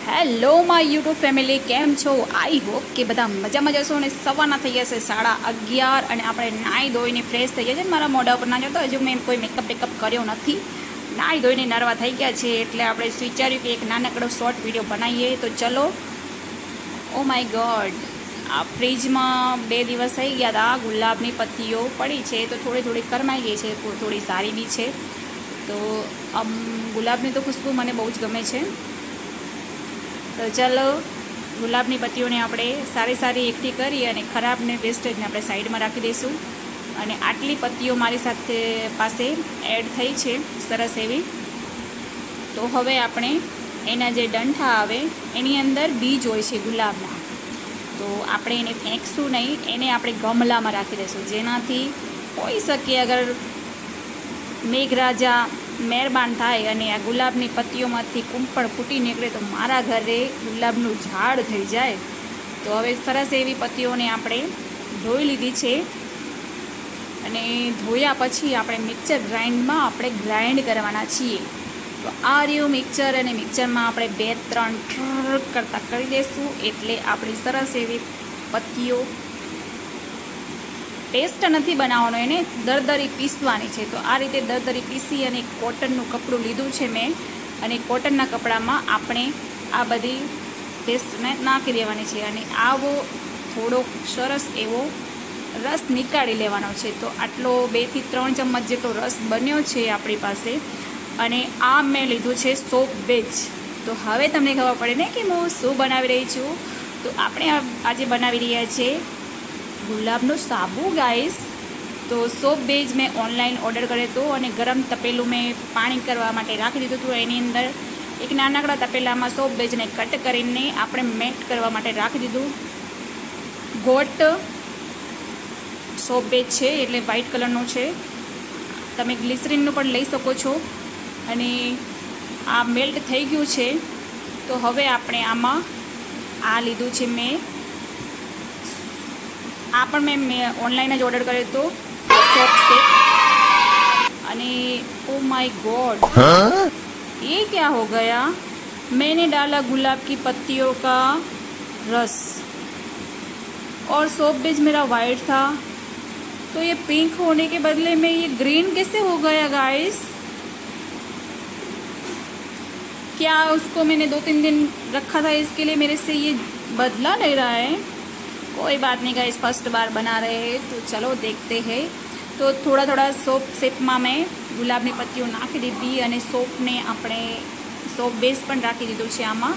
Hello my YouTube family, કેમ છો? I hope કે બધા મજામાં જશો અને સવારના થઈ જશે 11:30 અને આપણે નાહી ધોઈને ફ્રેશ થઈ ગયા છે. મારા મોઢા ઉપર ના જતો, હજુ મેં કોઈ મેકઅપ કર્યો નથી. નાહી ધોઈને નરવા થઈ ગયા છે એટલે આપણે વિચાર્યું કે એક નાનકડો શોર્ટ વિડીયો બનાવીએ. તો ચલો. ઓ માય ગોડ, આ ફ્રીજમાં 2 દિવસ થઈ ગયા હતા. ગુલાબની પત્તીઓ પડી છે તો થોડી કરમાઈ ગઈ છે, થોડી સારી બી છે. તો ગુલાબની તો ખુશ્બુ મને બહુ જ ગમે છે. તો ચાલો, ગુલાબની પત્તીઓને આપણે સારી એકઠી કરી અને ખરાબને વેસ્ટેજને આપણે સાઈડમાં રાખી દઈશું. અને આટલી પત્તીઓ મારી પાસે એડ થઈ છે સરસ એવી. તો હવે આપણે એના જે ડંઠા આવે એની અંદર બીજ હોય છે ગુલાબના, તો આપણે એને ફેંકશું નહીં, એને આપણે ગમલામાં રાખી દઈશું. જેનાથી હોઈ શકે અગર મેઘરાજા મહેરબાન થાય અને આ ગુલાબની પત્તીઓમાંથી કુંપળ ફૂટી નીકળે તો મારા ઘરે ગુલાબનું ઝાડ થઈ જાય. તો હવે સરસ એવી પત્તીઓને આપણે ધોઈ લીધી છે અને ધોયા પછી આપણે મિક્સર ગ્રાઇન્ડમાં આપણે ગ્રાઇન્ડ કરવાના છીએ. તો આ રહ્યું મિક્સર, અને મિક્સરમાં આપણે 2-3 ટ્રક કરતાં કરી દઈશું એટલે આપણી સરસ એવી પત્તીઓ. પેસ્ટ નથી બનાવવાનો, એને દરદરી પીસવાની છે. તો આ રીતે દરદરી પીસી અને કોટનનું કપડું લીધું છે મેં, અને કોટનના કપડામાં આપણે આ બધી પેસ્ટને નાખી દેવાની છે અને આવો થોડોક સરસ એવો રસ નીકાળી લેવાનો છે. તો આટલો 2 થી 3 ચમચ જેટલો રસ બન્યો છે આપણી પાસે. અને આ મેં લીધું છે સોપ બેજ. તો હવે તમને ખબર પડે ને કે હું શું બનાવી રહી છું. તો આપણે આજે બનાવી રહ્યા છીએ ગુલાબનો સાબુ ગાઈસ. તો સોપ બેજ મેં ઓનલાઈન ઓર્ડર કર્યો હતો અને ગરમ તપેલું મેં પાણી કરવા માટે રાખી દીધું હતું. એની અંદર એક નાનકડા તપેલામાં સોપ બેજને કટ કરીને આપણે મેલ્ટ કરવા માટે રાખી દીધું. ગોટ સોપ બેજ છે એટલે વ્હાઈટ કલરનું છે, તમે ગ્લિસરીનનું પણ લઈ શકો છો. અને આ મેલ્ટ થઈ ગયું છે. તો હવે આપણે આમાં આ લીધું છે મેં, આ પણ મેં ઓનલાઈન જ ઓર્ડર કર્યો હતો, સોપ સેટ. અને ओ माय गॉड, ये क्या हो गया? मैंने डाला गुलाब की पत्तियों का रस और सोप बेज मेरा वाइट था, तो ये पिंक होने के बदले में ये ग्रीन कैसे हो गया गाइस? क्या उसको मैंने 2-3 दिन रखा था, इसके लिए मेरे से ये बदला नहीं रहा है. कोई बात नहीं गाइस, फर्स्ट बार बना रहे हैं तो चलो देखते हैं. तो થોડા સોપ શેપમાં મેં ગુલાબની પત્તીઓ નાખી દીધી અને સોપને આપણે સોપ બેઝ પણ રાખી દીધું છે આમાં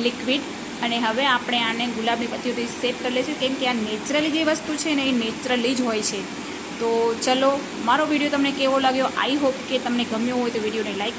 લિક્વિડ. અને હવે આપણે આને ગુલાબની પત્તીઓથી શેપ કરી લઈશું, કેમ કે આ નેચરલી જે વસ્તુ છે ને એ નેચરલી જ હોય છે. તો ચલો, મારો વિડીયો તમને કેવો લાગ્યો? આઈ હોપ કે તમને ગમ્યો હોય તો વિડીયોને લાઈક